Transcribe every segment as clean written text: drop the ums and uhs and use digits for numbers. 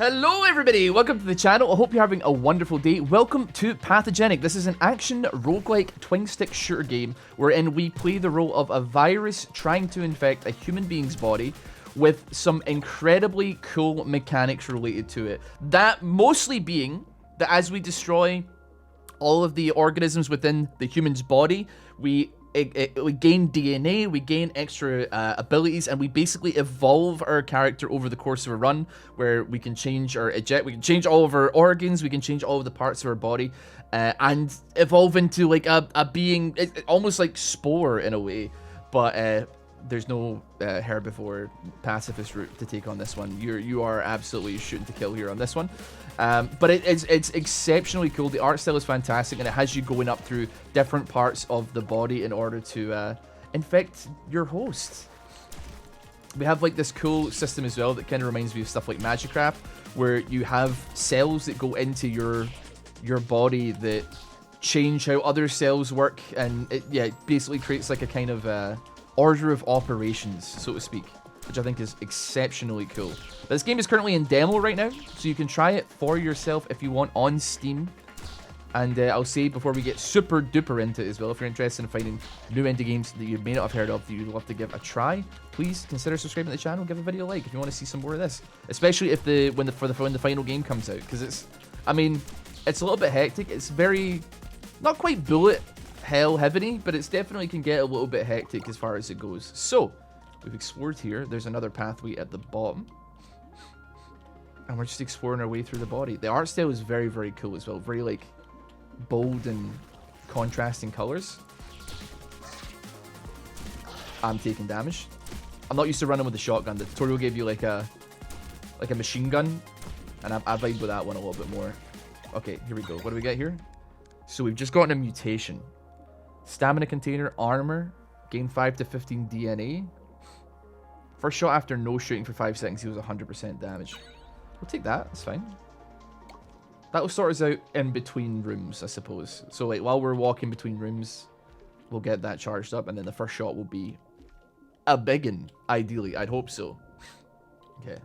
Hello everybody, welcome to the channel. I hope you're having a wonderful day. Welcome to Pathogenic. This is an action roguelike twin stick shooter game wherein we play the role of a virus trying to infect a human being's body with some incredibly cool mechanics related to it. That mostly being that as we destroy all of the organisms within the human's body, we gain DNA, we gain extra abilities, and we basically evolve our character over the course of a run, where we can change our eject, we can change all of our organs, we can change all of the parts of our body, and evolve into like a being, almost like Spore in a way, but there's no herbivore pacifist route to take on this one. You are absolutely shooting to kill here on this one. But it's exceptionally cool. The art style is fantastic, and it has you going up through different parts of the body in order to infect your host. We have like this cool system as well that kind of reminds me of stuff like Magicraft, where you have cells that go into your body that change how other cells work, and it basically creates like a kind of order of operations, so to speak, which I think is exceptionally cool. But this game is currently in demo right now, so you can try it for yourself if you want on Steam. And I'll say before we get super duper into it as well, if you're interested in finding new indie games that you may not have heard of that you'd love to give a try, please consider subscribing to the channel, give a video a like if you want to see some more of this. Especially if when the final game comes out, because it's a little bit hectic. It's very, not quite bullet hell heavy, but it's definitely can get a little bit hectic as far as it goes. So we've explored here. There's another pathway at the bottom, and we're just exploring our way through the body. The art style is very, very cool as well. Very like bold and contrasting colors. I'm taking damage. I'm not used to running with the shotgun. The tutorial gave you like a machine gun, and I vibe with that one a little bit more. Okay, here we go. What do we get here? So we've just gotten a mutation. Stamina container, armor, gain 5 to 15 DNA. First shot after no shooting for 5 seconds, he was 100% damage. We'll take that, that's fine. That'll sort us out in between rooms, I suppose. So like while we're walking between rooms, we'll get that charged up, and then the first shot will be a biggin, ideally. I'd hope so. Okay.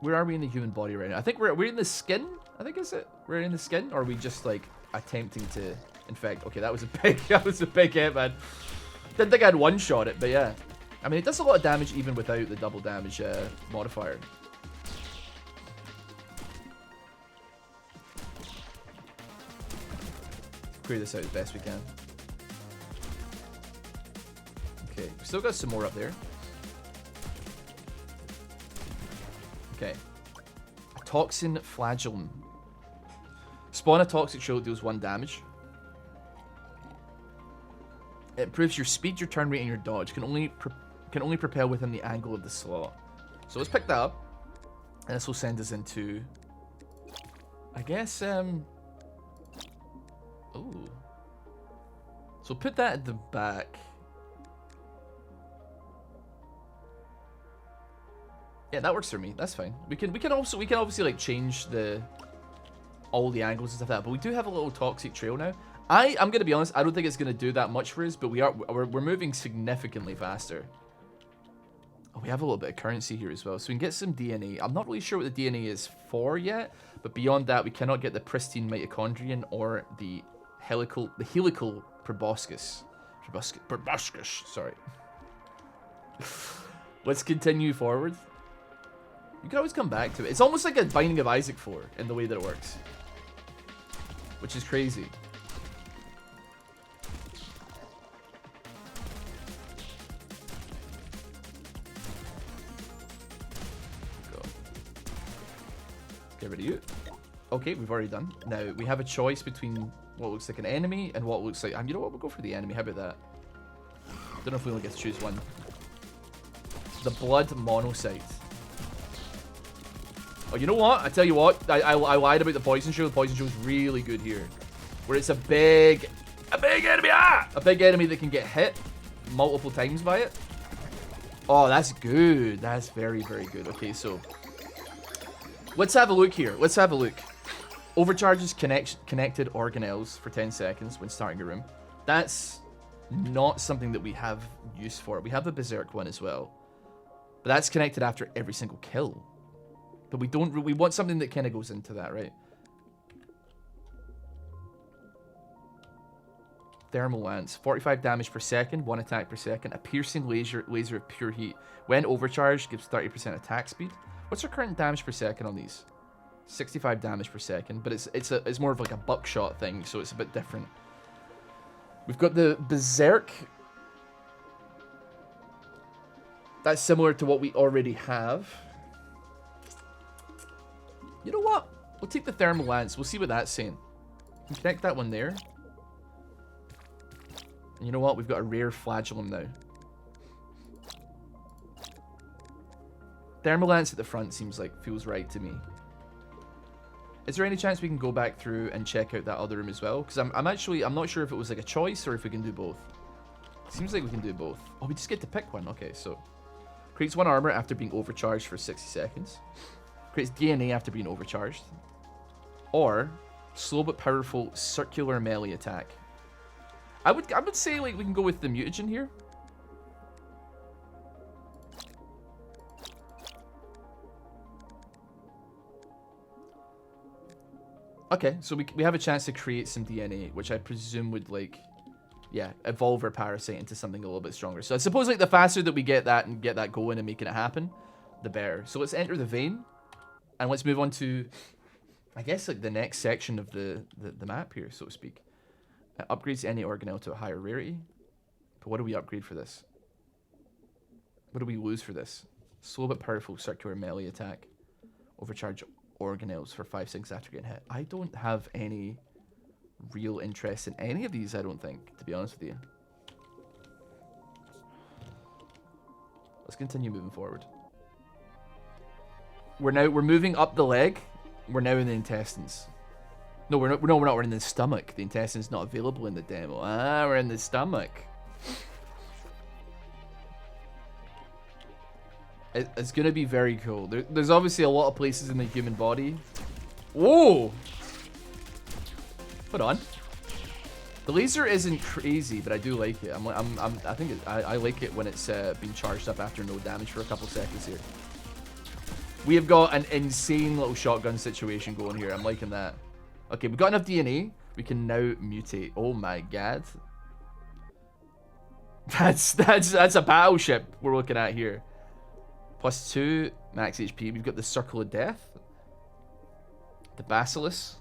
Where are we in the human body right now? I think we're in the skin, I think is it? We're in the skin, or are we just like attempting to infect? Okay, that was a big hit, man. Didn't think I'd one-shot it, but yeah. I mean, it does a lot of damage even without the double damage modifier. Clear this out as best we can. Okay, we still got some more up there. Okay. A toxin flagellum. Spawn a toxic shell that deals 1 damage. It improves your speed, your turn rate, and your dodge. Can only propel within the angle of the slot. So let's pick that up, and this will send us into, I guess, oh. So put that at the back. Yeah, that works for me. That's fine. We can obviously like change all the angles and stuff like that, but we do have a little toxic trail now. I'm gonna be honest, I don't think it's gonna do that much for us, but we're moving significantly faster. Oh, we have a little bit of currency here as well, so we can get some DNA. I'm not really sure what the DNA is for yet, but beyond that, we cannot get the pristine mitochondrion or the helical proboscis. Proboscis, sorry. Let's continue forward. You can always come back to it. It's almost like a Binding of Isaac 4 in the way that it works, which is crazy. Go. Get rid of you. Okay, we've already done. Now we have a choice between what looks like an enemy and what looks like. You know what? We'll go for the enemy. How about that? Don't know if we only get to choose one. The blood monocyte. Oh, you know what? I tell you what. I lied about the poison shell. The poison shell is really good here, where it's a big enemy. A big enemy that can get hit multiple times by it. Oh, that's good. That's very, very good. Okay, so let's have a look here. Let's have a look. Overcharges connected organelles for 10 seconds when starting a room. That's not something that we have use for. We have a Berserk one as well, but that's connected after every single kill. But we want something that kind of goes into that, right? Thermal Lance, 45 damage per second, 1 attack per second. A piercing laser of pure heat. When overcharged, gives 30% attack speed. What's our current damage per second on these? 65 damage per second, but it's more of like a buckshot thing, so it's a bit different. We've got the Berserk. That's similar to what we already have. You know what? We'll take the Thermal Lance. We'll see what that's saying. Connect that one there. And you know what? We've got a rare Flagellum now. Thermal Lance at the front feels right to me. Is there any chance we can go back through and check out that other room as well? Because I'm not sure if it was like a choice or if we can do both. Seems like we can do both. Oh, we just get to pick one. Okay, so creates 1 armor after being overcharged for 60 seconds. Creates DNA after being overcharged. Or slow but powerful circular melee attack. I would say like we can go with the mutagen here. Okay, so we have a chance to create some DNA, which I presume would like, yeah, evolve our parasite into something a little bit stronger. So I suppose like the faster that we get that and get that going and making it happen, the better. So let's enter the vein, and let's move on to, I guess like the next section of the map here, so to speak. Upgrades any organelle to a higher rarity. But what do we upgrade for this? What do we lose for this? Slow but powerful circular melee attack. Overcharge organelles for 5 seconds after getting hit. I don't have any real interest in any of these, I don't think, to be honest with you. Let's continue moving forward. We're moving up the leg. We're now in the intestines. No, we're not. We're in the stomach. The intestine's not available in the demo. Ah, we're in the stomach. It's gonna be very cool. There's obviously a lot of places in the human body. Whoa! Hold on. The laser isn't crazy, but I do like it. I think I like it when it's being charged up after no damage for a couple seconds here. We have got an insane little shotgun situation going here. I'm liking that. Okay, we've got enough DNA. We can now mutate. Oh my god. That's a battleship we're looking at here. +2 max HP. We've got the Circle of Death. The Basilisk.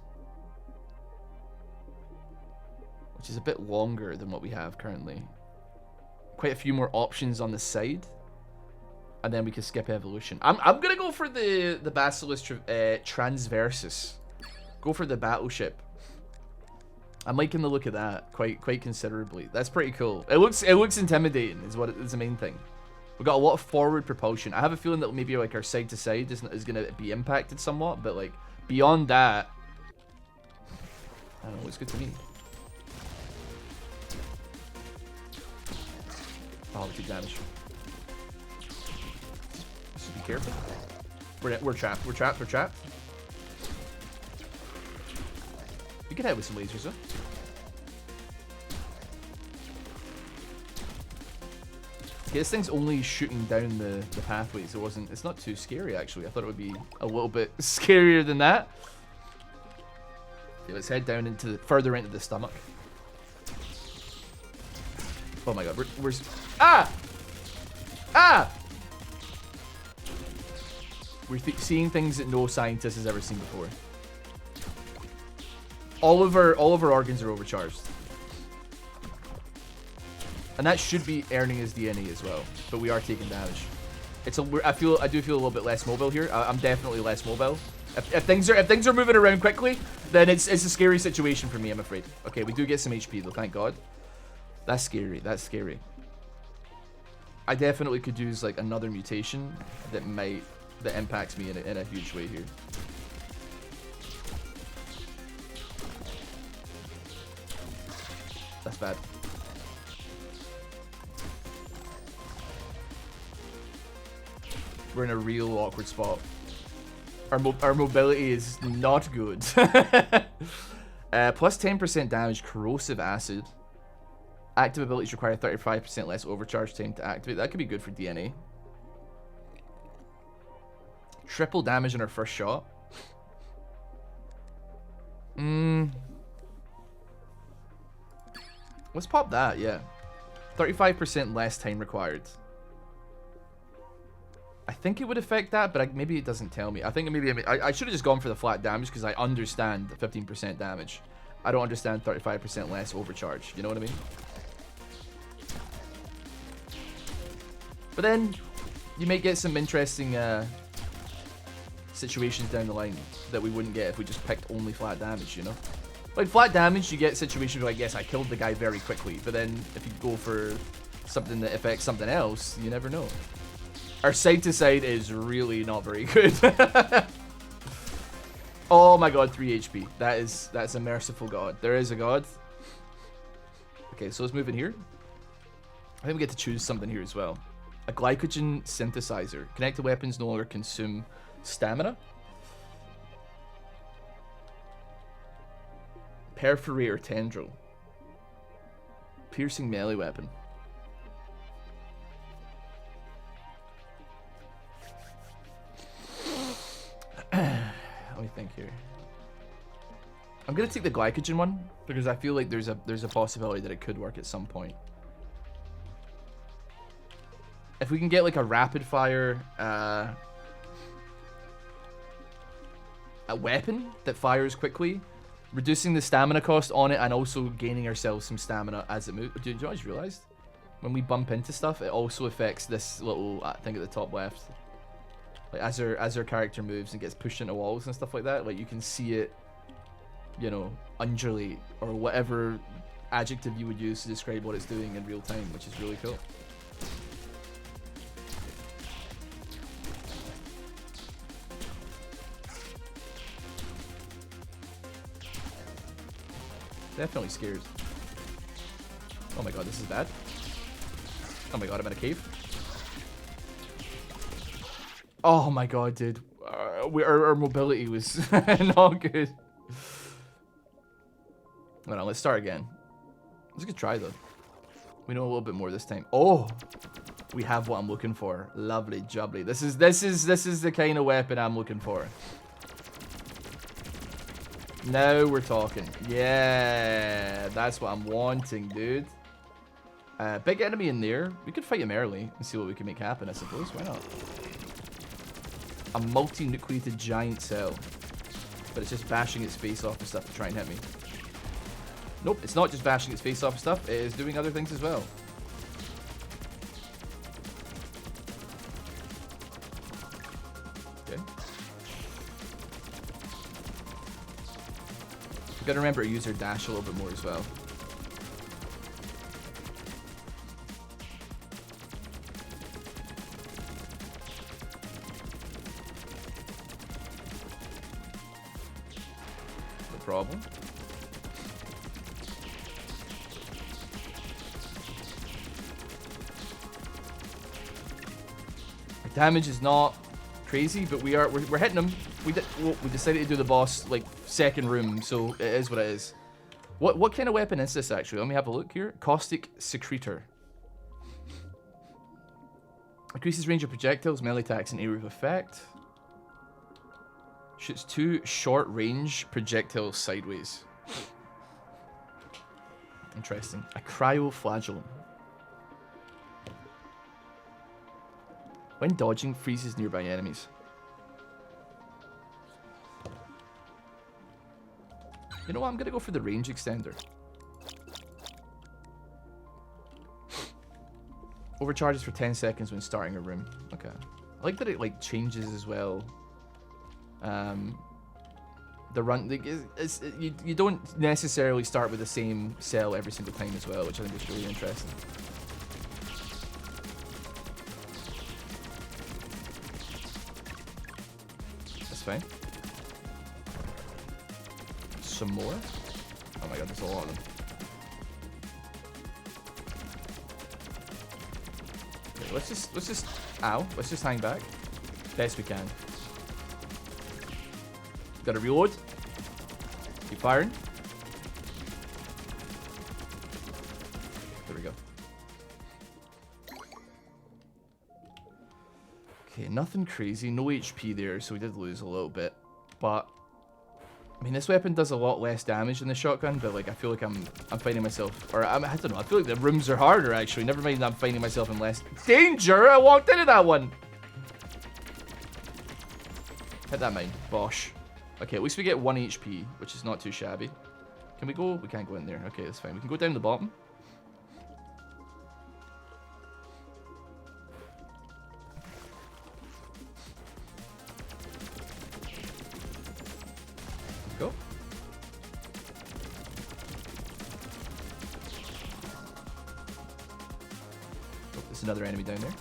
Which is a bit longer than what we have currently. Quite a few more options on the side. And then we can skip evolution. I'm gonna go for the Basilisk Transversus. Go for the battleship. I'm liking the look of that quite considerably. That's pretty cool. It looks intimidating is the main thing. We've got a lot of forward propulsion. I have a feeling that maybe like our side to side is gonna be impacted somewhat, but like beyond that, I don't know, it's good to me. Oh, we took damage. Just be careful. We're trapped. We're trapped. We could hit with some lasers, though. Okay, this thing's only shooting down the pathway, so it's not too scary, actually. I thought it would be a little bit scarier than that. Okay, let's head down further into the stomach. Oh my god, we're ah! Ah! We're seeing things that no scientist has ever seen before. All of our organs are overcharged. And that should be earning his DNA as well, but we are taking damage. I do feel a little bit less mobile here. I'm definitely less mobile. If things are moving around quickly, then it's a scary situation for me, I'm afraid. Okay, we do get some HP though, thank God. That's scary. That's scary. I definitely could use like another mutation that impacts me in a huge way here. That's bad. We're in a real awkward spot. Our mobility is not good. Plus 10% damage, corrosive acid. Active abilities require 35% less overcharge time to activate. That could be good for DNA. Triple damage in our first shot. Let's pop that, yeah. 35% less time required. I think it would affect that, but maybe it doesn't tell me. I think maybe I should have just gone for the flat damage because I understand 15% damage. I don't understand 35% less overcharge. You know what I mean? But then you may get some interesting situations down the line that we wouldn't get if we just picked only flat damage, you know? Like, flat damage, you get situations where, like, yes, I killed the guy very quickly, but then if you go for something that affects something else, you never know. Our side-to-side is really not very good. Oh my god, 3 HP. That's a merciful god. There is a god. Okay, so let's move in here. I think we get to choose something here as well. A glycogen synthesizer. Connected weapons no longer consume stamina. Perforator tendril. Piercing melee weapon. Let me think here. I'm gonna take the glycogen one because I feel like there's a possibility that it could work at some point. If we can get like a rapid fire a weapon that fires quickly, reducing the stamina cost on it and also gaining ourselves some stamina as it moves. Do you know what I just realized? When we bump into stuff, it also affects this little thing at the top left. Like as our character moves and gets pushed into walls and stuff like that, like you can see it, you know, undulate or whatever adjective you would use to describe what it's doing in real time, which is really cool. Definitely scared. Oh my god, this is bad. Oh my god, I'm in a cave. Oh my god, dude. Our mobility was not good. Hold on, let's start again. It's a good try though. We know a little bit more this time. Oh, we have what I'm looking for. Lovely jubbly. This is the kind of weapon I'm looking for. Now we're talking. Yeah, that's what I'm wanting, dude. Big enemy in there. We could fight him early and see what we can make happen, I suppose. Why not? A multi-nucleated giant cell. But it's just bashing its face off and stuff to try and hit me. Nope, it's not just bashing its face off and stuff. It is doing other things as well. Okay. You gotta remember to use our dash a little bit more as well. No problem. Our damage is not crazy, but we're hitting them. We decided to do the boss like second room, so it is what it is. What kind of weapon is this actually? Let me have a look here. Caustic Secretor. Increases range of projectiles, melee attacks, and area of effect. Shoots 2 short range projectiles sideways. Interesting. A cryoflagellum. When dodging, freezes nearby enemies. You know what? I'm gonna go for the range extender. Overcharges for 10 seconds when starting a room. Okay. I like that it like changes as well. The run, you don't necessarily start with the same cell every single time as well, which I think is really interesting. That's fine. Some more. Oh my god, there's a lot of them. Okay, let's just hang back. Best we can. Gotta reload. Keep firing. There we go. Okay, nothing crazy. No HP there, so we did lose a little bit. But I mean, this weapon does a lot less damage than the shotgun, but like I feel like I'm finding myself, or I don't know. I feel like the rooms are harder actually. Never mind, I'm finding myself in less danger. I walked into that one. Hit that mine. Bosh. Okay, at least we get 1 HP, which is not too shabby. Can we go? We can't go in there. Okay, that's fine. We can go down the bottom. Go. Oh, there's another enemy down there.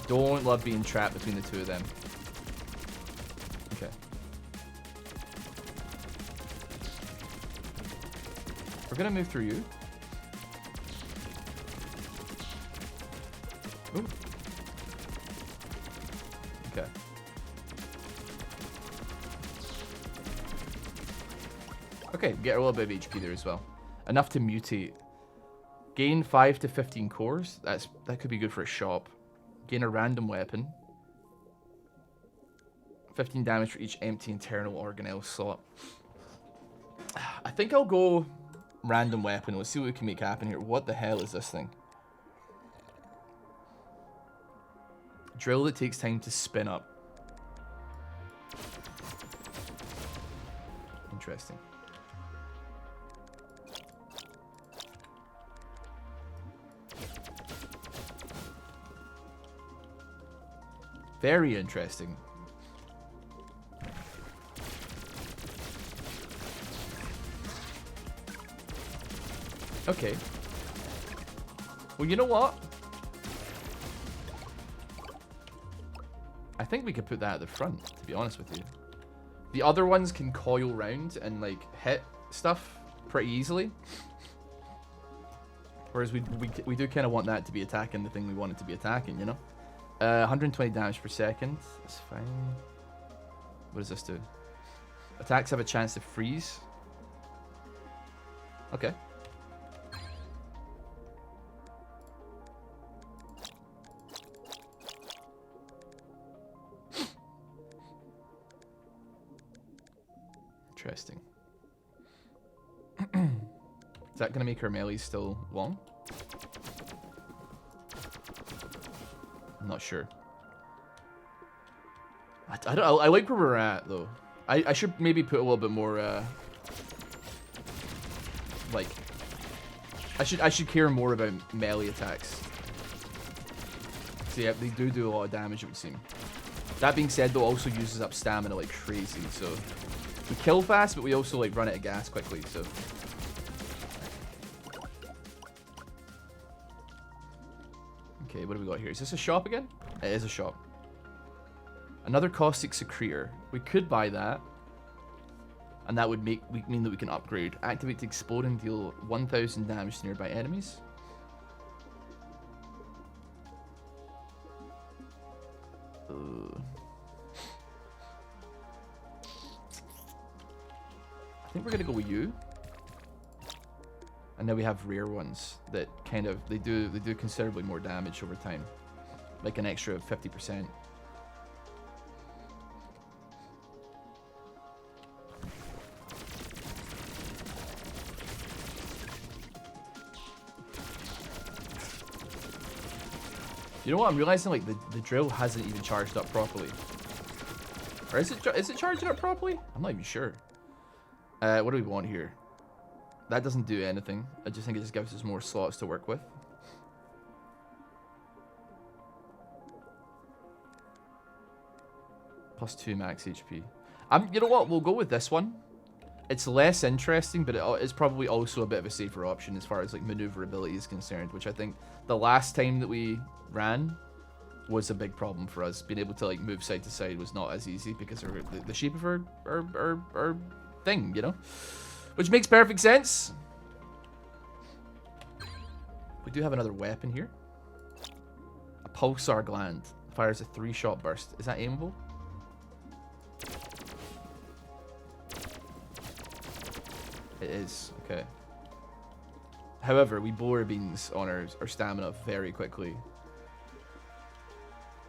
Don't love being trapped between the two of them. Okay. We're gonna move through you. Ooh. Okay. Okay, get a little bit of HP there as well. Enough to mutate. Gain 5 to 15 cores. That could be good for a shop. Gain a random weapon. 15 damage for each empty internal organelle slot. I think I'll go random weapon. Let's see what we can make happen here. What the hell is this thing? Drill that takes time to spin up. Interesting. Very interesting. Okay. Well, you know what? I think we could put that at the front, to be honest with you. The other ones can coil round and, like, hit stuff pretty easily. Whereas we do kind of want that to be attacking the thing we want it to be attacking, you know? 120 damage per second. That's fine. What does this do? Attacks have a chance to freeze. Okay. Interesting. Is that going to make her melee still long? I'm not sure. I don't. I like where we're at though. I should maybe put a little bit more. Like, I should care more about melee attacks. So yeah, they do a lot of damage, it would seem. That being said, though, also uses up stamina like crazy. So we kill fast, but we also like run out of gas quickly. So. Okay, what do we got here? Is this a shop again? It is a shop. Another caustic secretor. We could buy that. And that would mean that we can upgrade. Activate to explode and deal 1000 damage to nearby enemies. I think we're gonna go with you. And then we have rare ones that kind of they do considerably more damage over time, like an extra 50%. You know what? I'm realizing like the drill hasn't even charged up properly. Or is it charging up properly? I'm not even sure. What do we want here? That doesn't do anything. I just think it just gives us more slots to work with. +2 max HP. You know what? We'll go with this one. It's less interesting, but it's probably also a bit of a safer option as far as like maneuverability is concerned, which I think the last time that we ran was a big problem for us. Being able to like move side to side was not as easy because of the shape of our thing, you know? Which makes perfect sense. We do have another weapon here. A pulsar gland. Fires a 3-shot burst. Is that aimable? It is. Okay. However, we blow our beans on our stamina very quickly.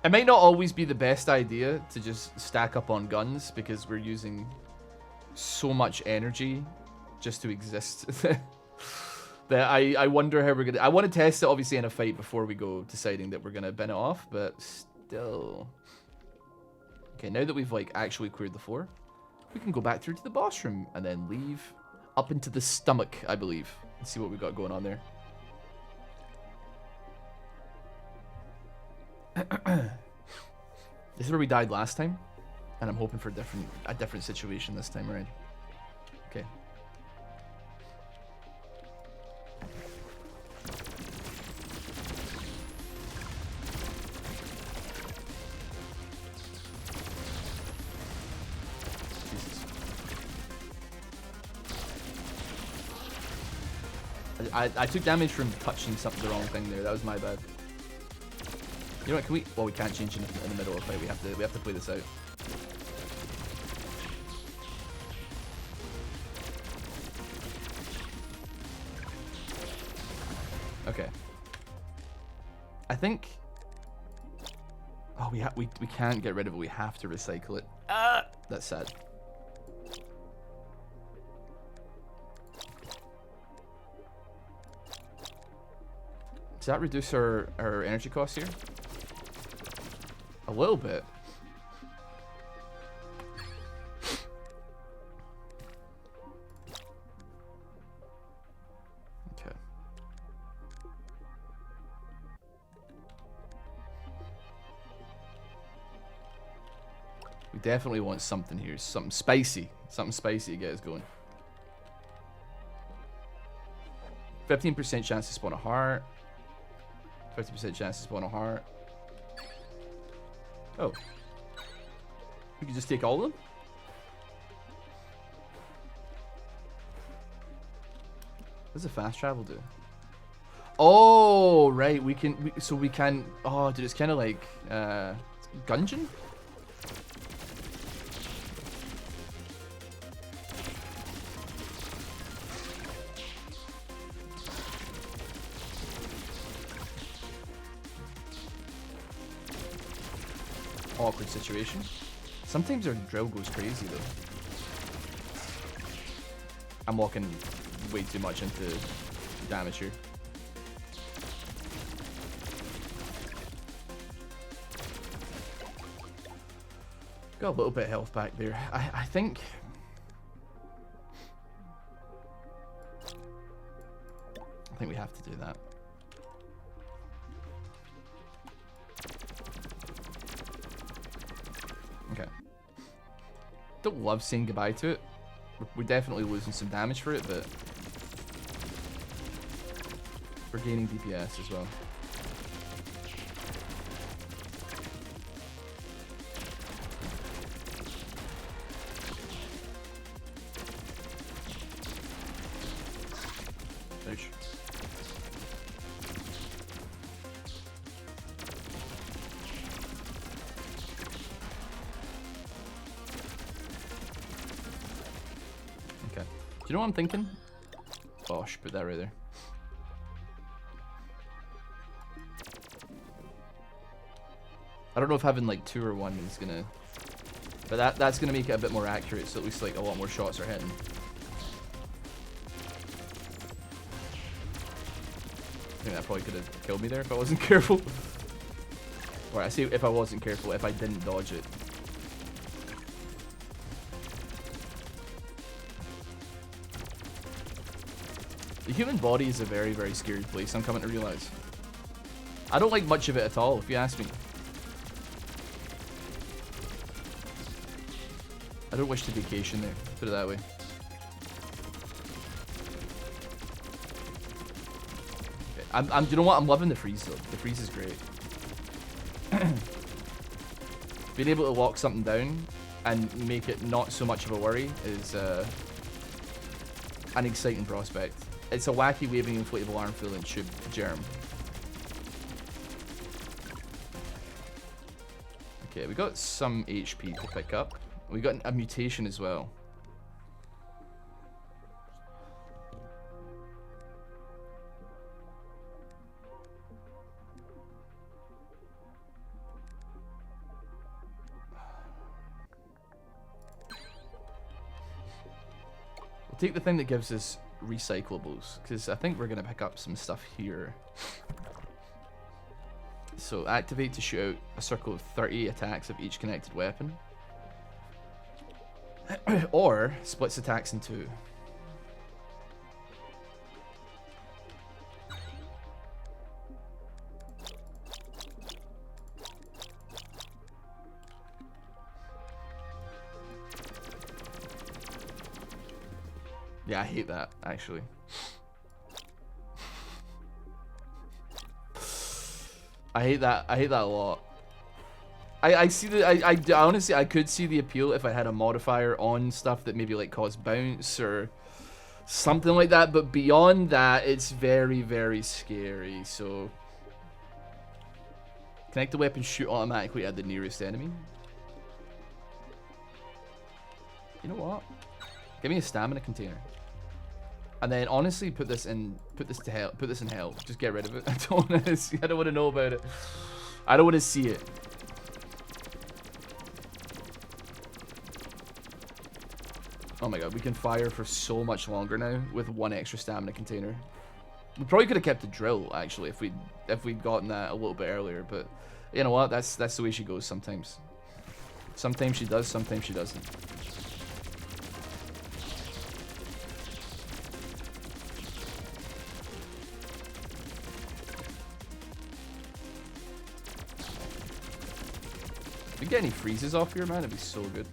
It might not always be the best idea to just stack up on guns because we're using so much energy just to exist. That I wonder how we're gonna... I want to test it obviously in a fight before we go deciding that we're gonna bin it off, but still... Okay, now that we've like actually cleared the floor, we can go back through to the boss room and then leave up into the stomach, I believe, and see what we got going on there. This is where we died last time, and I'm hoping for a different situation this time around. Okay. Jesus. I took damage from touching something the wrong thing there. That was my bad. You know what? Can we? Well, we can't change in the middle of the fight. We have to play this out. Okay. I think. Oh, we can't get rid of it. We have to recycle it. Ah, that's sad. Does that reduce our energy costs here? A little bit. Okay. We definitely want something here. Something spicy. Something spicy to get us going. 15% chance to spawn a heart. 50% chance to spawn a heart. Oh. We can just take all of them? What does the fast travel do? Oh, right. So we can... Oh, dude, it's kind of like... Gungeon? Awkward situation. Sometimes our drill goes crazy though. I'm walking way too much into damage here. Got a little bit of health back there. I think... we have to do that. Okay. Don't love saying goodbye to it. We're definitely losing some damage for it, but we're gaining DPS as well. Ouch. Do you know what I'm thinking? Oh, I should put that right there. I don't know if having like 2 or 1 is gonna... But that's gonna make it a bit more accurate, so at least like a lot more shots are hitting. I think that probably could have killed me there if I wasn't careful. Or I say if I wasn't careful, if I didn't dodge it. The human body is a very, very scary place, I'm coming to realize. I don't like much of it at all, if you ask me. I don't wish to vacation there, put it that way. Okay. You know what? I'm loving the freeze though. The freeze is great. Being able to lock something down and make it not so much of a worry is an exciting prospect. It's a wacky waving inflatable arm full and tube germ. Okay, we got some HP to pick up. We got a mutation as well. take the thing that gives us recyclables, because I think we're going to pick up some stuff here. So activate to shoot out a circle of 30 attacks of each connected weapon. Or splits attacks in two. Yeah, I hate that, actually. I hate that a lot. I see the I honestly I could see the appeal if I had a modifier on stuff that maybe like caused bounce or something like that, but beyond that it's very, very scary. So connect the weapon, shoot automatically at the nearest enemy. You know what? Give me a stamina container. And then honestly put this in hell. Just get rid of it. I don't want to see, I don't want to know about it. I don't want to see it. Oh my god, we can fire for so much longer now with one extra stamina container. We probably could have kept the drill actually if we'd gotten that a little bit earlier, but you know what? That's the way she goes sometimes. Sometimes she does, sometimes she doesn't. If we get any freezes off here, man, it'd be so good.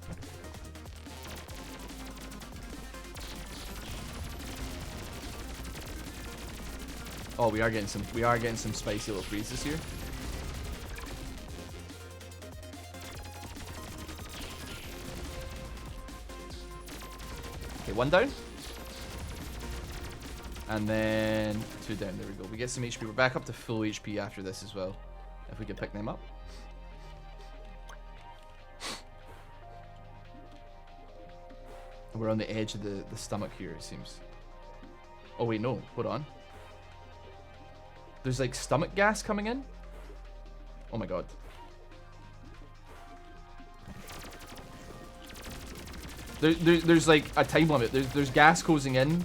Oh, we are getting some spicy little freezes here. Okay, one down. And then two down. There we go. We get some HP. We're back up to full HP after this as well. If we can pick them up. We're on the edge of the stomach here, it seems. Oh wait, no. Hold on. There's like stomach gas coming in. Oh my god. There's like a time limit. There's gas closing in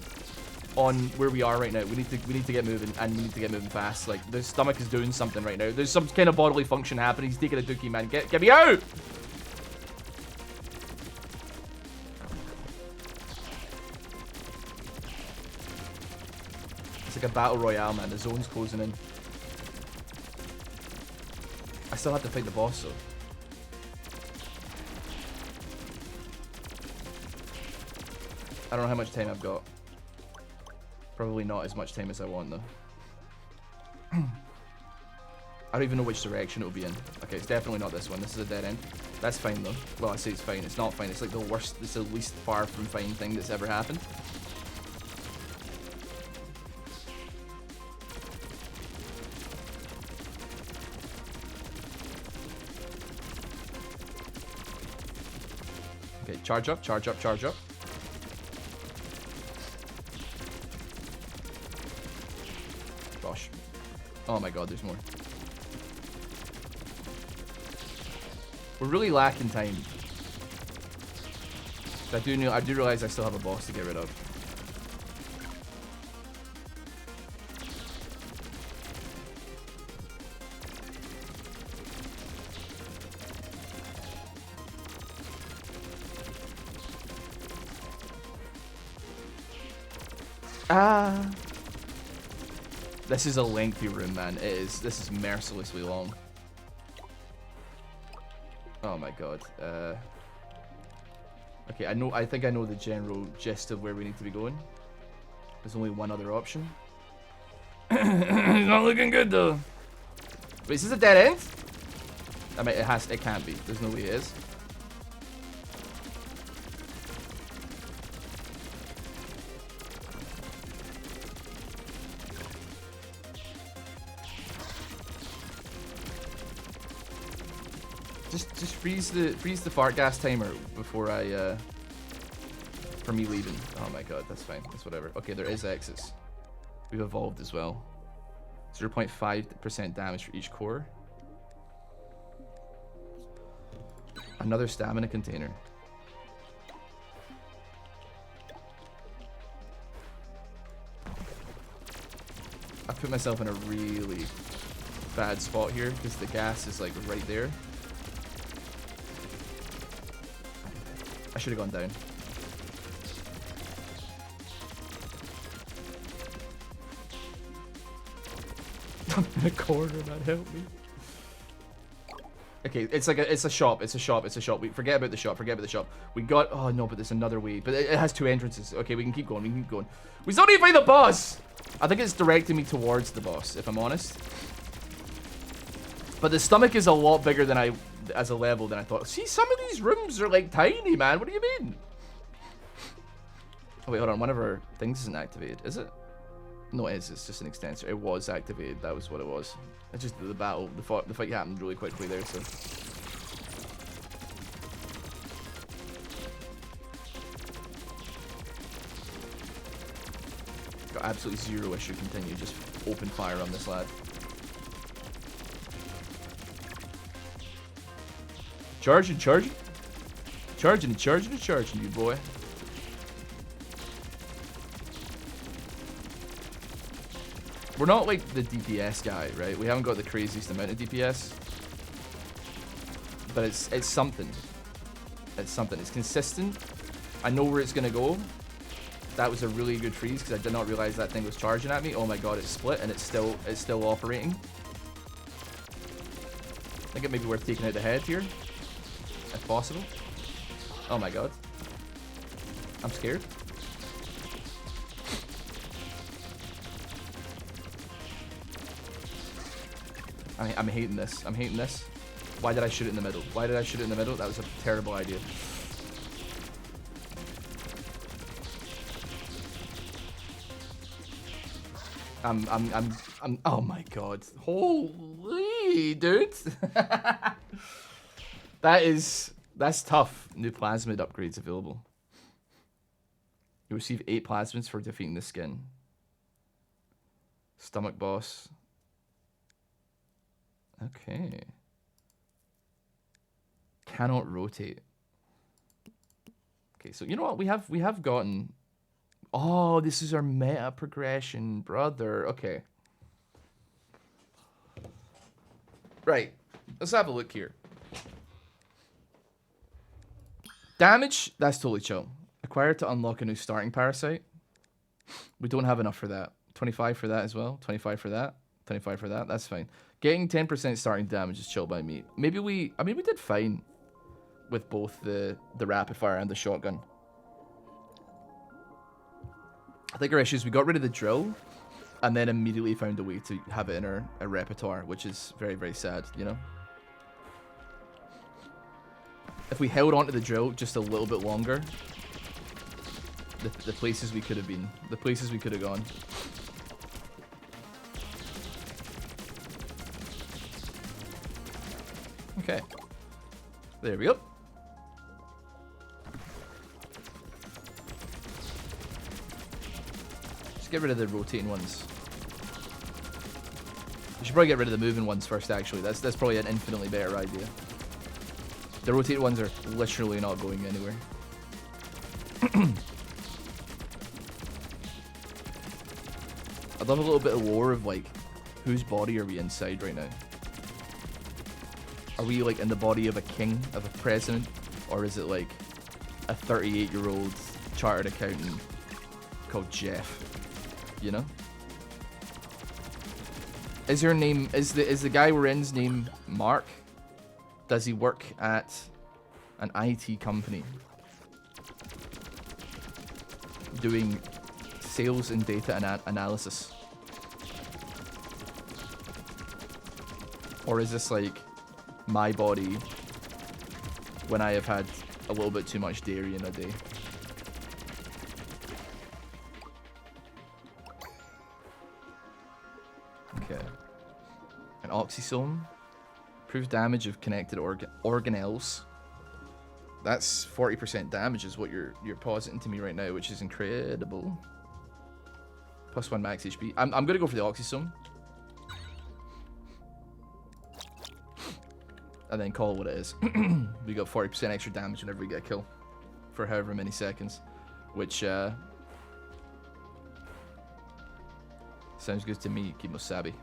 on where we are right now. We need to get moving, and we need to get moving fast. Like the stomach is doing something right now. There's some kind of bodily function happening. He's taking a dookie, man. Get me out! It's like a battle royale, man. The zone's closing in. I still have to fight the boss, though. I don't know how much time I've got. Probably not as much time as I want, though. I don't even know which direction it'll be in. Okay, it's definitely not this one. This is a dead end. That's fine, though. Well, I say it's fine. It's not fine. It's like the worst, it's the least far from fine thing that's ever happened. Okay, charge up, charge up, charge up. Gosh. Oh my god, there's more. We're really lacking time. I do realize I still have a boss to get rid of. Ah. This is a lengthy room, man. It is. This is mercilessly long. Oh my god. Okay, I think I know the general gist of where we need to be going. There's only one other option. It's not looking good though. Wait, is this a dead end? I mean, it can't be. There's no way it is. Just freeze the fart gas timer before for me leaving. Oh my god, that's fine. That's whatever. Okay, there is exits. We've evolved as well. 0.5% damage for each core. Another stamina container. put myself in a really bad spot here because the gas is like right there. I should have gone down. I'm in a corner, man, help me. Okay, it's like it's a shop, it's a shop, it's a shop. We forget about the shop, forget about the shop. We got, oh no, but there's another way. But it has 2 entrances. Okay, we can keep going, we can keep going. We still need to find the boss! I think it's directing me towards the boss, if I'm honest. But the stomach is a lot bigger than as a level than I thought. See, some of these rooms are like tiny, man. What do you mean? Oh wait, hold on, one of our things isn't activated, is it? No, it is. It's just an extensor. It was activated. That was what it was. It's just the battle. The fight happened really quickly there, so. Got absolutely zero issue. Continue. Just open fire on this lad. Charging, charging. Charging and charging and charging, you boy. We're not like the DPS guy, right? We haven't got the craziest amount of DPS. But it's something. It's something. It's consistent. I know where it's gonna go. That was a really good freeze because I did not realize that thing was charging at me. Oh my god, it split and it's still operating. I think it may be worth taking out the head here. If possible. Oh my god. I'm scared. I'm hating this. I'm hating this. Why did I shoot it in the middle? Why did I shoot it in the middle? That was a terrible idea. Oh my god. Holy dude. That's tough. New plasmid upgrades available. You receive 8 plasmids for defeating the skin. Stomach boss. Okay. Cannot rotate. Okay, so you know what? We have gotten. Oh, this is our meta progression, brother. Okay. Right. Let's have a look here. Damage, that's totally chill. Acquired to unlock a new starting parasite. We don't have enough for that. 25 for that as well. 25 for that. 25 for that. That's fine. Getting 10% starting damage is chill by me. Maybe we did fine with both the rapid fire and the shotgun. I think our issue is we got rid of the drill and then immediately found a way to have it in our repertoire, which is very, very sad, you know? If we held onto the drill just a little bit longer, the places we could have been, the places we could have gone. Okay. There we go. Just get rid of the rotating ones. We should probably get rid of the moving ones first, actually. That's probably an infinitely better idea. The rotated ones are literally not going anywhere. I'd love a little bit of lore of, like, whose body are we inside right now? Are we, like, in the body of a king, of a president? Or is it, like, a 38-year-old chartered accountant called Jeff? You know? Is your name... Is the guy we're in's name Mark? Does he work at an IT company? Doing sales and data analysis? Or is this, like, my body when I have had a little bit too much dairy in a day? Okay. An oxysome. Improves damage of connected organelles. That's 40% damage is what you're positing to me right now, which is incredible. +1 max HP. I'm gonna go for the oxysome. And then call it what it is. We got 40% extra damage whenever we get a kill. For however many seconds. Which, Sounds good to me, Kimosabi.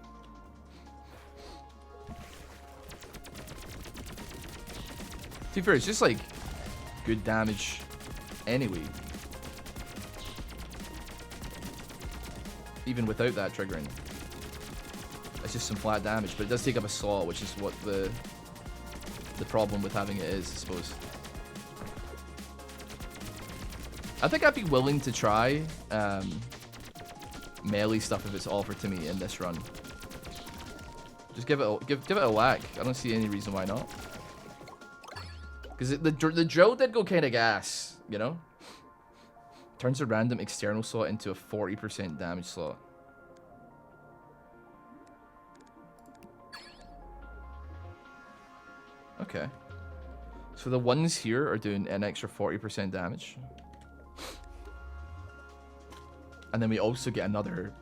To be fair, it's just like good damage anyway. Even without that triggering. It's just some flat damage, but it does take up a slot, which is what the problem with having it is, I suppose. I think I'd be willing to try melee stuff if it's offered to me in this run. Just give it a whack. I don't see any reason why not. Because the drill did go kind of gas, you know? Turns a random external slot into a 40% damage slot. Okay. So the ones here are doing an extra 40% damage. And then we also get another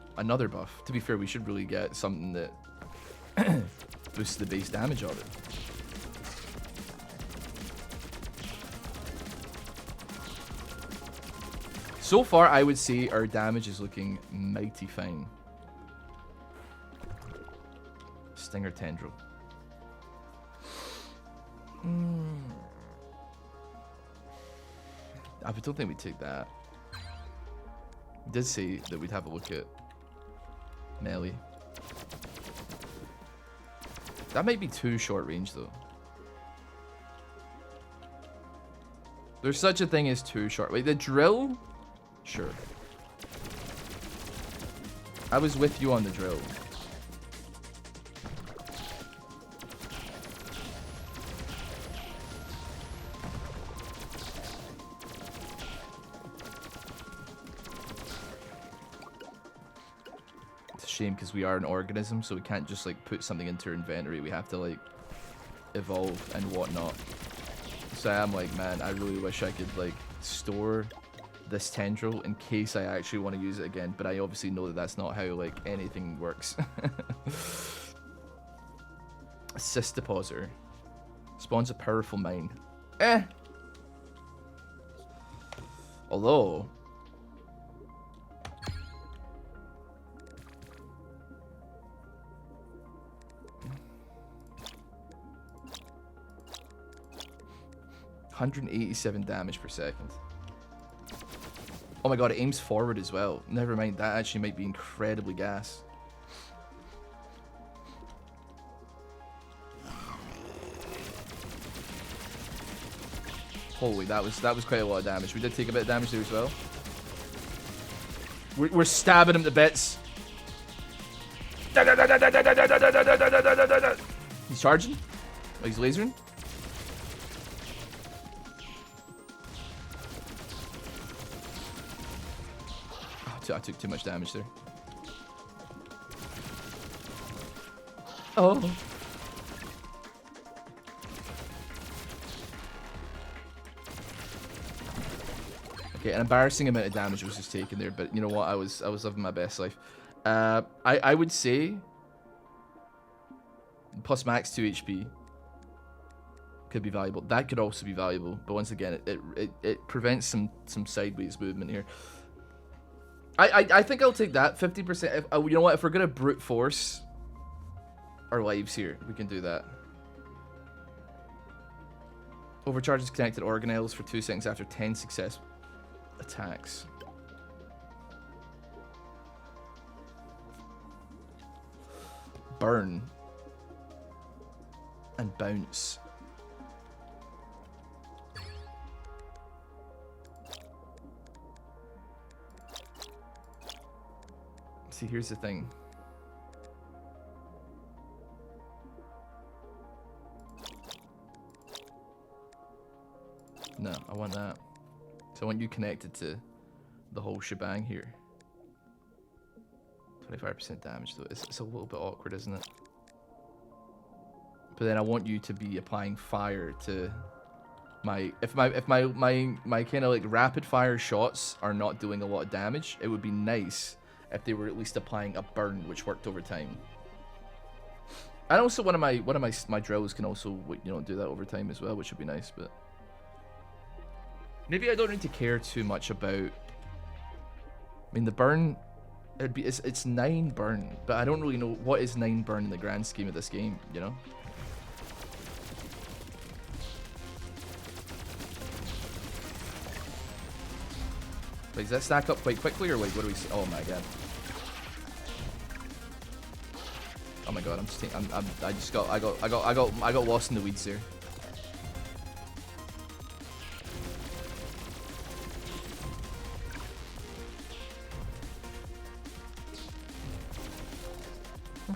buff. To be fair, we should really get something that boosts the base damage of it. So far, I would say our damage is looking mighty fine. Stinger Tendril. I don't think we'd take that. We did say that we'd have a look at melee. That might be too short range though. There's such a thing as too short. Wait, the drill? Sure. I was with you on the drill. It's a shame because we are an organism, so we can't just like put something into our inventory. We have to like evolve and whatnot. So I'm like, man, I really wish I could like store this tendril in case I actually want to use it again, but I obviously know that that's not how like anything works. Cystoposer spawns a powerful mine. Although (187 damage per second). Oh my god, it aims forward as well. Never mind, that actually might be incredibly gas. Holy, that was quite a lot of damage. We did take a bit of damage there as well. We're stabbing him to bits. He's charging. Oh, he's lasering. I took too much damage there. Oh. Okay, an embarrassing amount of damage was just taken there, but you know what? I was living my best life. I would say plus max 2 HP could be valuable. That could also be valuable, but once again, it prevents some sideways movement here. I think I'll take that 50%. You know what? If we're gonna brute force our lives here, we can do that. Overcharges connected organelles for 2 seconds after 10 successful attacks. Burn and bounce. See, here's the thing. No, I want that. So I want you connected to the whole shebang here. 25% damage though. It's a little bit awkward, isn't it? But then I want you to be applying fire to my if my kind of like rapid fire shots are not doing a lot of damage. It would be nice if they were at least applying a burn, which worked over time. And also one of my drills can also, you know, do that over time as well, which would be nice. But maybe I don't need to care too much about. I mean, the burn It's 9 burn, but I don't really know what is 9 burn in the grand scheme of this game, you know? Like, does that stack up quite quickly, or like, what do we see? Oh my god. Oh my god, I got lost in the weeds here.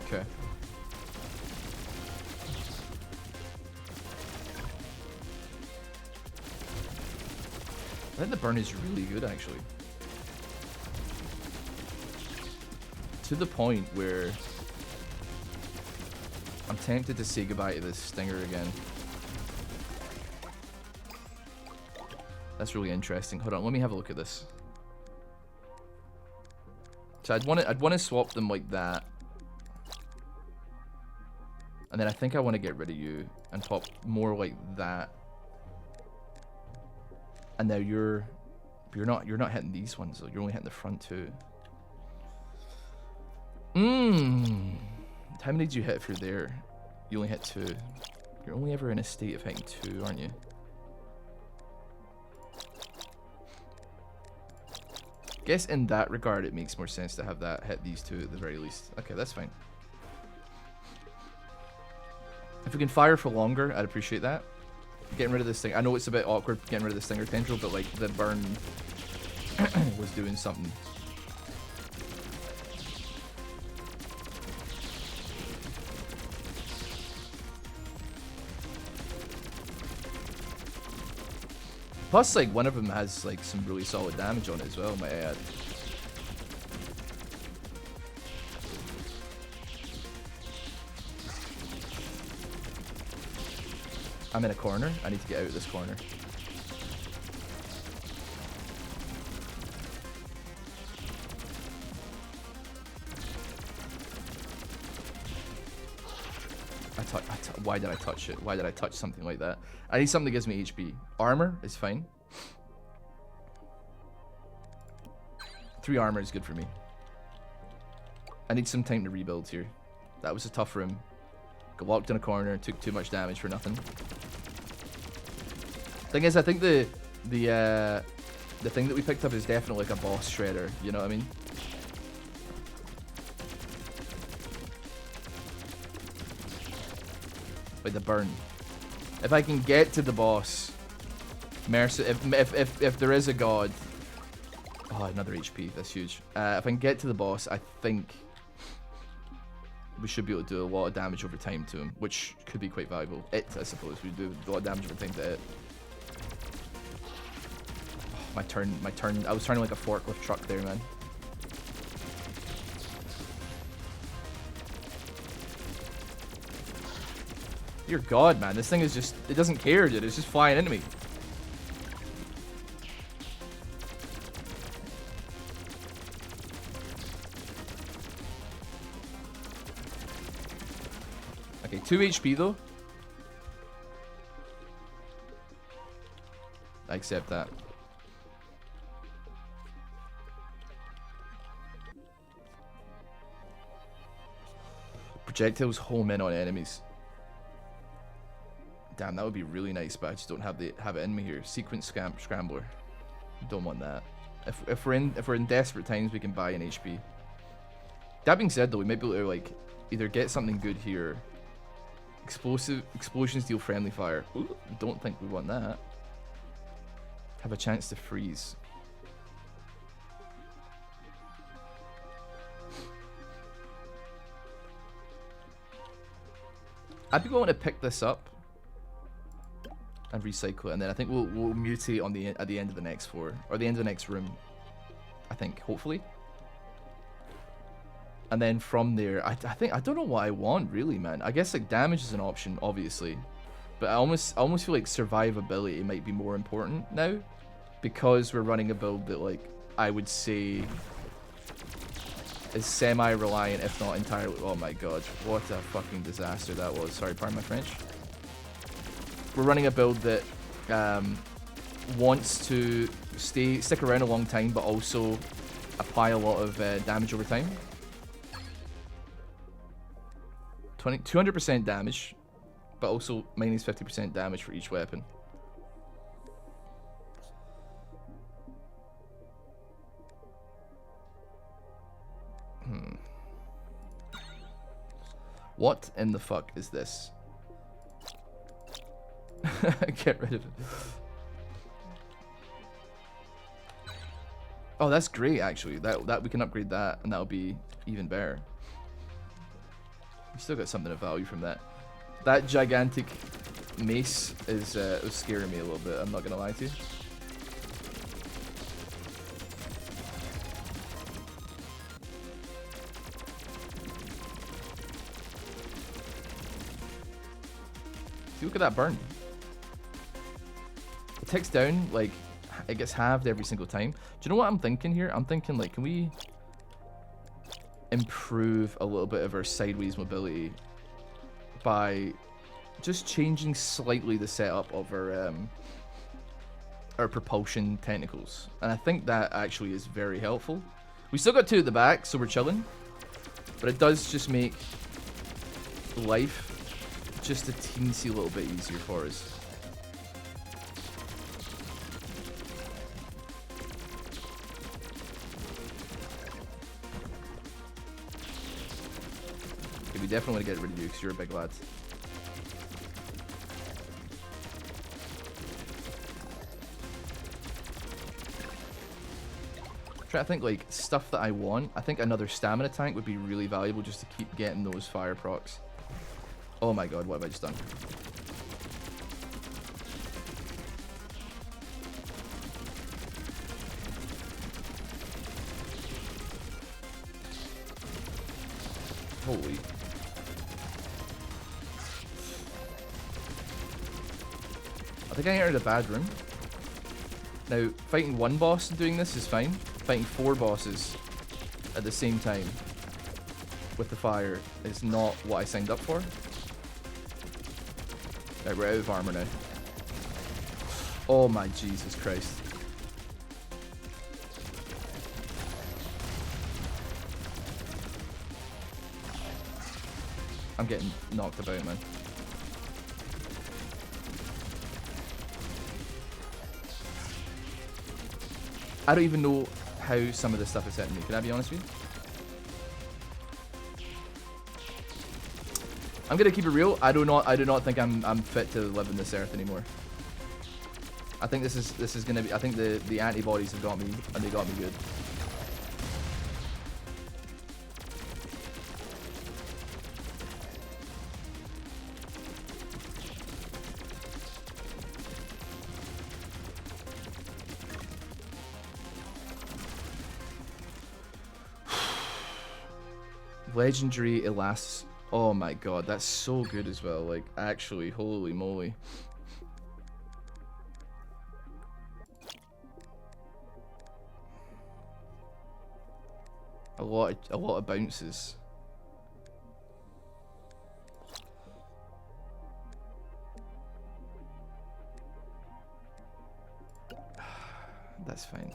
Okay. I think the burn is really good, actually. To the point where I'm tempted to say goodbye to this stinger again. That's really interesting. Hold on, let me have a look at this. So I'd want to swap them like that. And then I think I want to get rid of you and pop more like that. And now you're not hitting these ones though. You're only hitting the front two. How many did you hit if you're there? You only hit 2. You're only ever in a state of hitting 2, aren't you? Guess in that regard it makes more sense to have that hit these 2 at the very least. Okay, that's fine. If we can fire for longer, I'd appreciate that. Getting rid of this thing. I know it's a bit awkward getting rid of the stinger tendril, but like the burn was doing something. Plus, like, one of them has like some really solid damage on it as well, might I add. I'm in a corner. I need to get out of this corner. Why did I touch it? Why did I touch something like that? I need something that gives me HP. Armor is fine. 3 armor is good for me. I need some time to rebuild here. That was a tough room. Got locked in a corner, took too much damage for nothing. Thing is, I think the thing that we picked up is definitely like a boss shredder, you know what I mean? Like the burn. If I can get to the boss, if there is a god. Oh, another HP, that's huge. If I can get to the boss, I think we should be able to do a lot of damage over time to him, which could be quite valuable. I suppose, we do a lot of damage over time to it. Oh, my turn. I was turning like a forklift truck there, man. Dear God, man, this thing is just, it doesn't care, dude. It's just flying into me. Okay, 2 HP though. I accept that. Projectiles home in on enemies. Damn, that would be really nice, but I just don't have it in me here. Sequence scrambler. Don't want that. If we're in desperate times, we can buy an HP. That being said, though, we might be able to like either get something good here. Explosions deal friendly fire. Ooh, don't think we want that. Have a chance to freeze. I'd be willing to pick this up and recycle it, and then I think we'll mutate on at the end of the next floor, or the end of the next room. I think, hopefully. And then from there, I don't know what I want really, man. I guess like damage is an option, obviously, but I almost feel like survivability might be more important now, because we're running a build that like I would say is semi-reliant, if not entirely. Oh my god, what a fucking disaster that was. Sorry, pardon my French. We're running a build that wants to stick around a long time, but also apply a lot of damage over time. 200% damage, but also minus 50% damage for each weapon. What in the fuck is this? Get rid of it. Oh, that's great actually. That we can upgrade that, and that'll be even better. We still got something of value from that. That gigantic mace is was scaring me a little bit. I'm not gonna lie to you. See, look at that burn. It ticks down, like, it gets halved every single time. Do you know what I'm thinking here? I'm thinking, like, can we improve a little bit of our sideways mobility by just changing slightly the setup of our propulsion tentacles? And I think that actually is very helpful. We still got 2 at the back, so we're chilling. But it does just make life just a teensy little bit easier for us. Okay, we definitely want to get rid of you because you're a big lad. Try to think like stuff that I want. I think another stamina tank would be really valuable just to keep getting those fire procs. Oh my god, what have I just done? Holy. I think I entered a bad room. Now, fighting one boss and doing this is fine. Fighting 4 bosses at the same time with the fire is not what I signed up for. Right, we're out of armor now. Oh my Jesus Christ. I'm getting knocked about, man. I don't even know how some of this stuff is hitting me. Can I be honest with you? I'm gonna keep it real. I do not think I'm fit to live in this earth anymore. I think this is gonna be. I think the antibodies have got me, and they got me good. Legendary Elas. Oh my god, that's so good as well. Like, actually, holy moly. A lot of bounces. That's fine.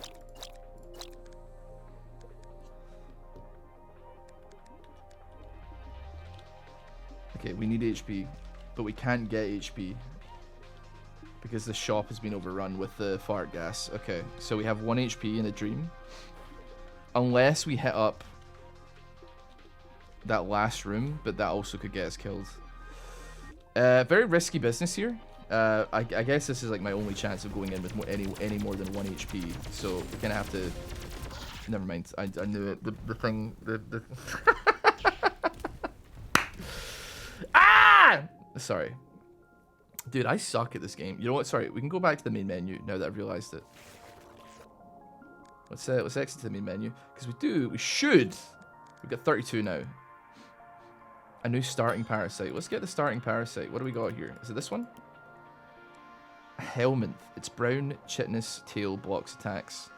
Okay, we need HP, but we can't get HP because the shop has been overrun with the fart gas. Okay, so we have 1 HP in a dream. Unless we hit up that last room, but that also could get us killed. Very risky business here. I guess this is like my only chance of going in with any more than 1 HP. So we're gonna have to. Never mind. I knew it. The thing. The Ah! Sorry. Dude, I suck at this game. You know what? Sorry, we can go back to the main menu now that I've realized it. Let's exit to the main menu. Because we should. We've got 32 now. A new starting parasite. Let's get the starting parasite. What do we got here? Is it this one? A helminth. It's brown, chitinous, tail, blocks attacks.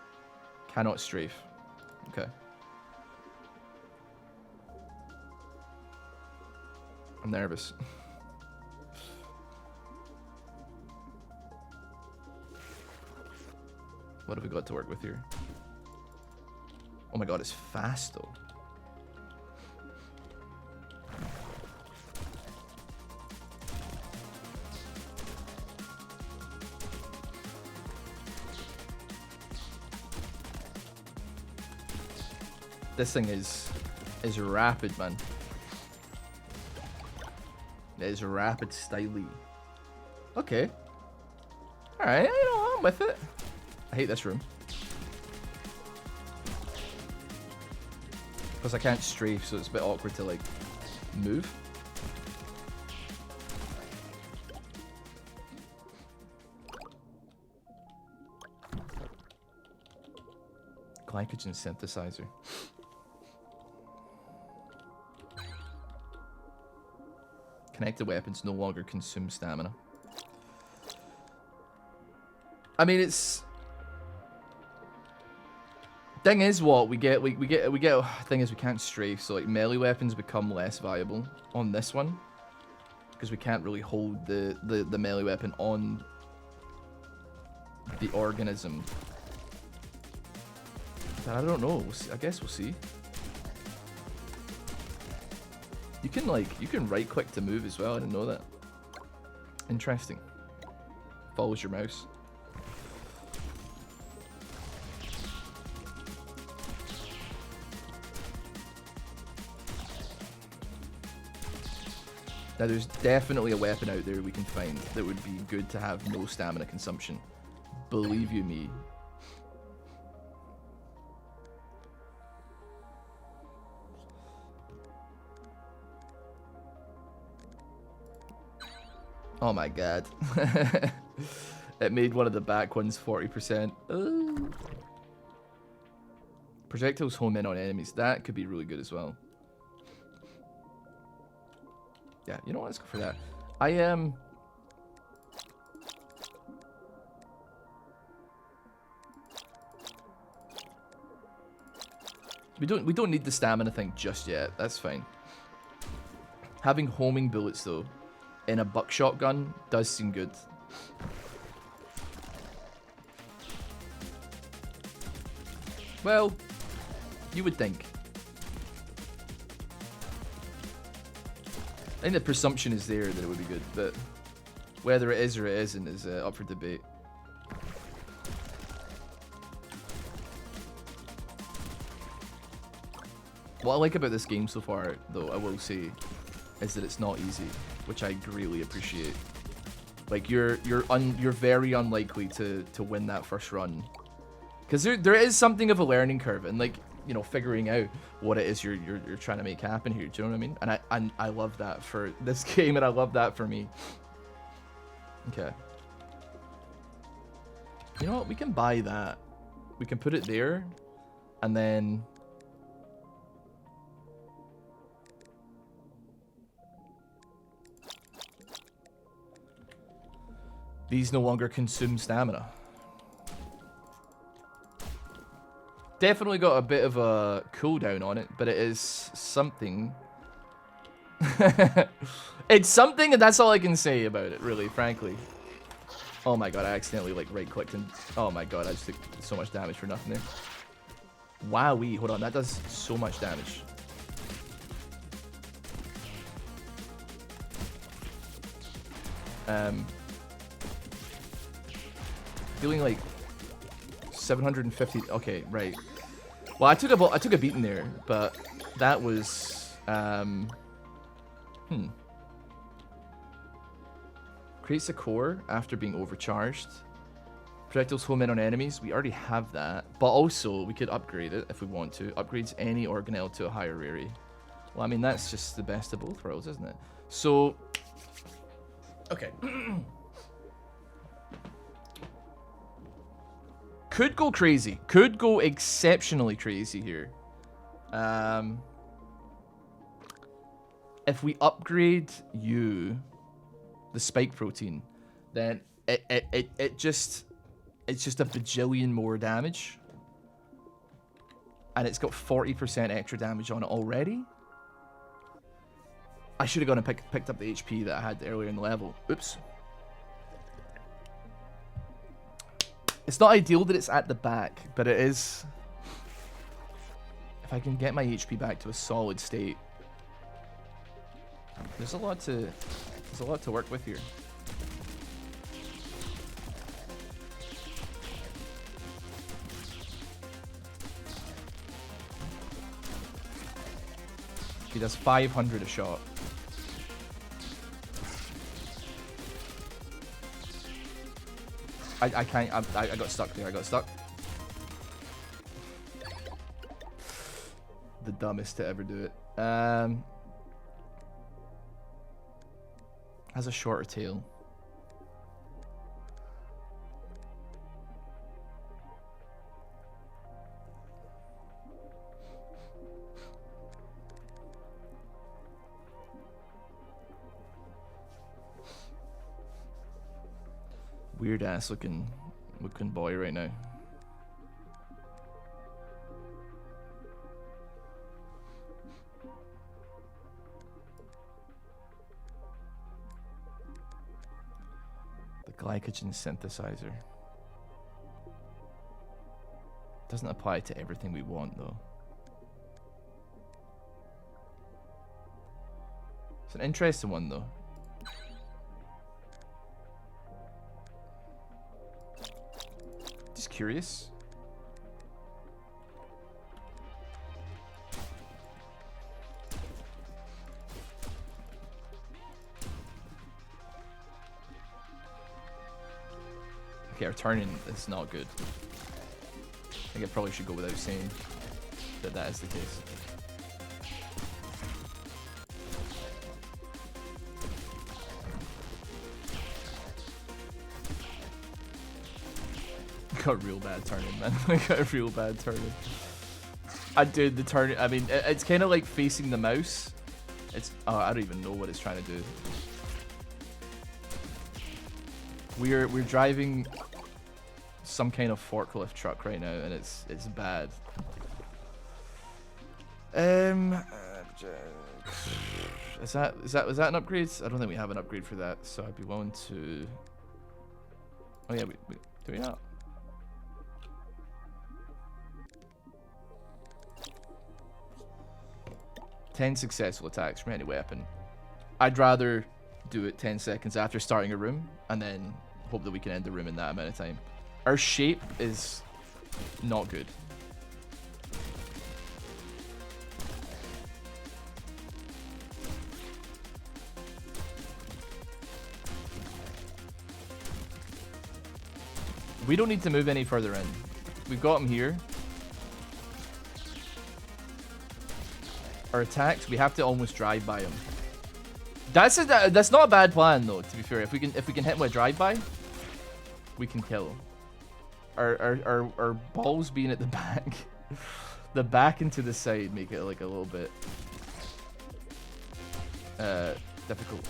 Cannot strafe. Okay. I'm nervous. What have we got to work with here? Oh my god, it's fast though. This thing is rapid, man. It is rapid styly. Okay. Alright, you know, I'm with it. I hate this room. Because I can't strafe, so it's a bit awkward to, like, move. Glycogen synthesizer. Connected weapons no longer consume stamina. I mean, it's... Thing is, what we get. Thing is, we can't strafe, so like melee weapons become less viable on this one because we can't really hold the melee weapon on the organism. But I don't know. I guess we'll see. You can right click to move as well. I didn't know that. Interesting. Follows your mouse. Now there's definitely a weapon out there we can find that would be good to have no stamina consumption. Believe you me. Oh my god. It made one of the back ones 40%. Projectiles home in on enemies. That could be really good as well. Yeah, you know what? Let's go for that. We don't need the stamina thing just yet. That's fine. Having homing bullets though in a buckshot gun does seem good. Well, you would think. I think the presumption is there that it would be good, but whether it is or it isn't is up for debate. What I like about this game so far, though, I will say, is that it's not easy, which I greatly appreciate. Like you're very unlikely to win that first run, because there is something of a learning curve, and like, you know, figuring out what it is you're trying to make happen here. Do you know what I mean? And I love that for this game, and I love that for me. Okay. You know what? We can buy that. We can put it there, and then these no longer consume stamina. Definitely got a bit of a cooldown on it, but it is something. It's something, and that's all I can say about it, really, frankly. Oh my god, I accidentally like right-clicked and... Oh my god, I just took so much damage for nothing there. Wowee, hold on, that does so much damage. Feeling like 750. Okay, right. Well, I took a beating there, but that was creates a core after being overcharged. Projectiles home in on enemies. We already have that, but also we could upgrade it if we want to. Upgrades any organelle to a higher rarity. Well, I mean, that's just the best of both worlds, isn't it? So, okay. Could go crazy. Could go exceptionally crazy here. If we upgrade you, the spike protein, then it's just a bajillion more damage. And it's got 40% extra damage on it already. I should have gone and picked up the HP that I had earlier in the level. Oops. It's not ideal that it's at the back, but it is. If I can get my HP back to a solid state. There's a lot to work with here. He does 500 a shot. I can't. I got stuck there. I got stuck. The dumbest to ever do it. Has a shorter tail. Weird ass looking boy right now. The glycogen synthesizer. Doesn't apply to everything we want though. It's an interesting one though. Just curious. Okay, our turning is not good. I think I probably should go without saying that that is the case. Got real bad turning, man. I got real bad turning. I did the turn. I mean, it's kind of like facing the mouse. It's. Oh, I don't even know what it's trying to do. We're driving some kind of forklift truck right now, and it's bad. Is that an upgrade? I don't think we have an upgrade for that, so I'd be willing to. Oh yeah, we do we not? Ten successful attacks from any weapon. I'd rather do it 10 seconds after starting a room and then hope that we can end the room in that amount of time. Our shape is not good. We don't need to move any further in. We've got him here. Our attacks, we have to almost drive by him. That's not a bad plan though, to be fair. If we can hit him with a drive-by, we can kill him. Our balls being at the back, the back and to the side make it like a little bit difficult.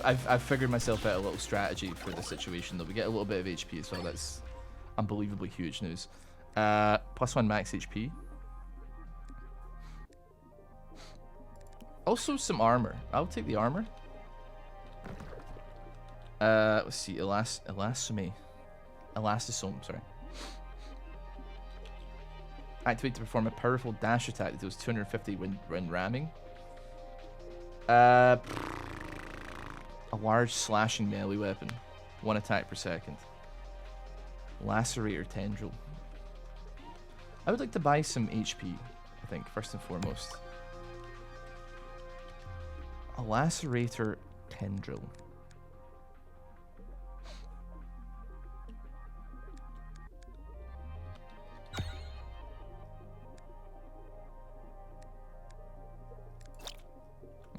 I've figured myself out a little strategy for the situation though. We get a little bit of HP as well. That's unbelievably huge news. +1 max HP. Also some armor. I'll take the armor. Let's see. Elastomome, sorry. Activate to perform a powerful dash attack that deals 250 when ramming. A large slashing melee weapon. 1 attack per second. Lacerator tendril. I would like to buy some HP, I think, first and foremost. A lacerator tendril.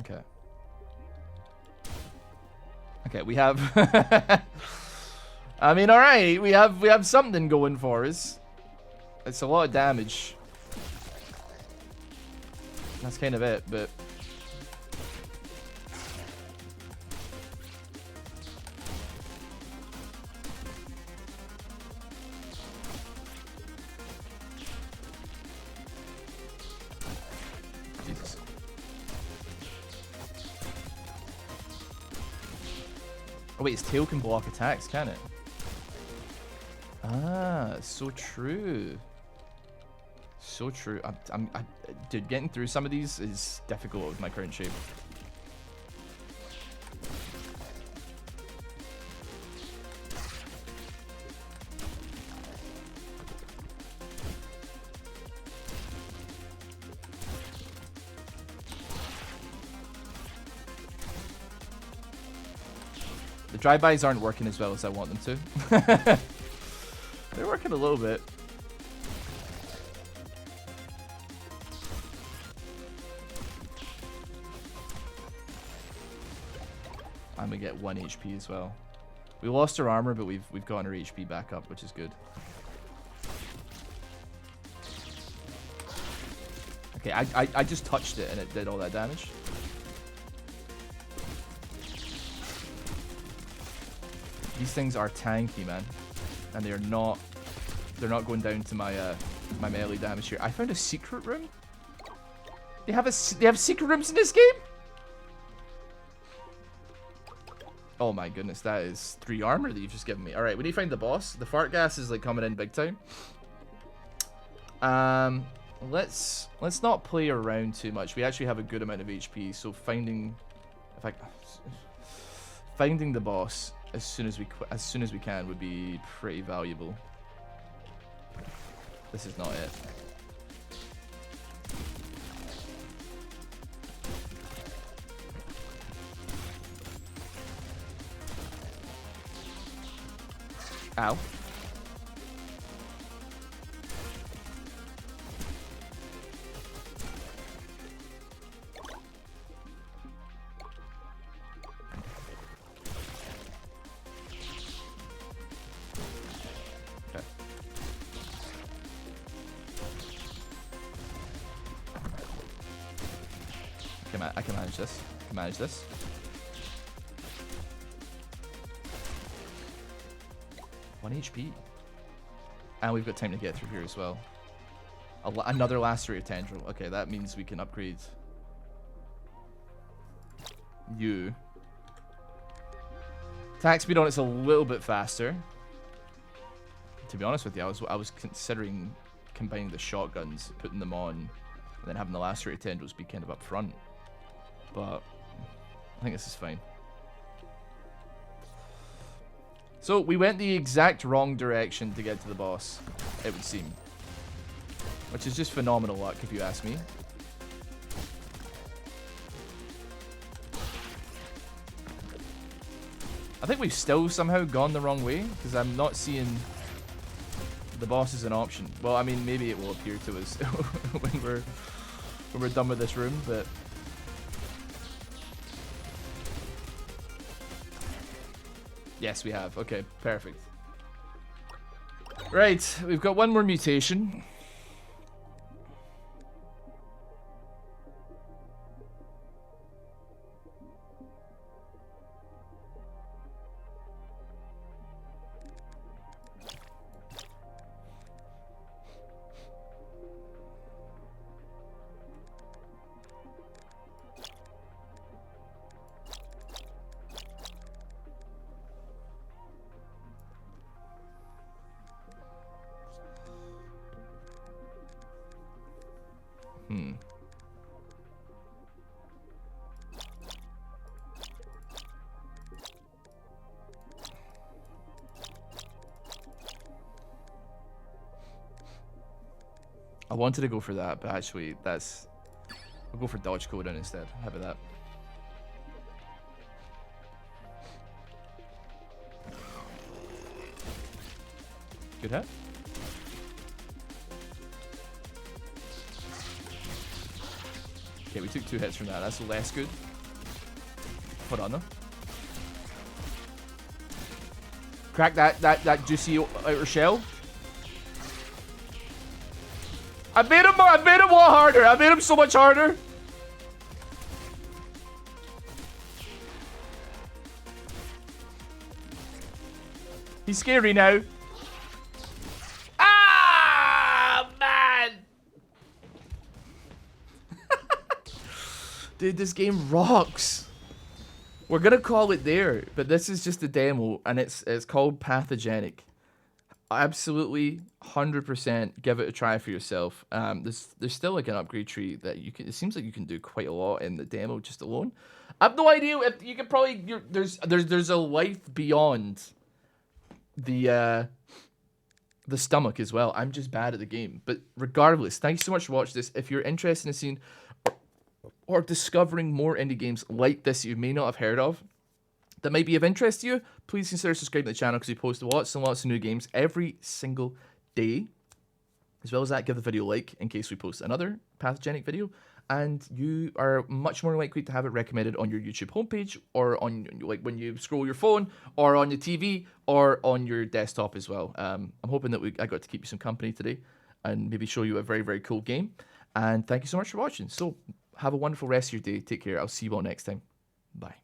Okay. Okay, we have. I mean, all right, we have something going for us. It's a lot of damage. That's kind of it, but. Oh wait, its tail can block attacks, can it? Ah, so true. So true. Dude, getting through some of these is difficult with my current shape. The drive-bys aren't working as well as I want them to. They're working a little bit. And we get 1 HP as well. We lost our armor, but we've gotten our HP back up, which is good. Okay, I just touched it and it did all that damage. These things are tanky, man, and they're not going down to my my melee damage here. I found a secret room. They have secret rooms in this game. Oh my goodness, that is 3 armor that you've just given me. All right, we need to find the boss. The fart gas is like coming in big time. Let's not play around too much. We actually have a good amount of HP, so finding the boss as soon as we can would be pretty valuable. This is not it. Ow. I can manage this. I can manage this. One HP. And we've got time to get through here as well. Another lacerated tendril. Okay, that means we can upgrade you. Attack speed on it's a little bit faster. To be honest with you, I was considering combining the shotguns, putting them on, and then having the lacerated tendrils be kind of up front. But I think this is fine. So we went the exact wrong direction to get to the boss, it would seem. Which is just phenomenal luck, if you ask me. I think we've still somehow gone the wrong way, because I'm not seeing the boss as an option. Well, I mean, maybe it will appear to us when we're done with this room, but... Yes, we have. Okay, perfect. Right, we've got one more mutation. I wanted to go for that, but actually, we'll go for dodge cooldown instead. How about that? Good hit. Okay, we took 2 hits from that. That's less good. Hold on though. Crack that juicy outer shell. I made him a lot harder. I made him so much harder. He's scary now. Ah, man. Dude, this game rocks. We're gonna call it there, but this is just a demo, and it's called Pathogenic. Absolutely, 100% give it a try for yourself. There's still like an upgrade tree that you can. It seems like you can do quite a lot in the demo just alone. I have no idea if you could probably. There's a life beyond the stomach as well. I'm just bad at the game, but regardless, thanks so much for watching this. If you're interested in seeing or discovering more indie games like this you may not have heard of, that might be of interest to you, please consider subscribing to the channel because we post lots and lots of new games every single day. As well as that, give the video a like in case we post another Pathogenic video, and you are much more likely to have it recommended on your YouTube homepage, or on like when you scroll your phone, or on your TV, or on your desktop as well. I'm hoping that I got to keep you some company today, and maybe show you a very, very cool game. And thank you so much for watching. So have a wonderful rest of your day. Take care. I'll see you all next time. Bye.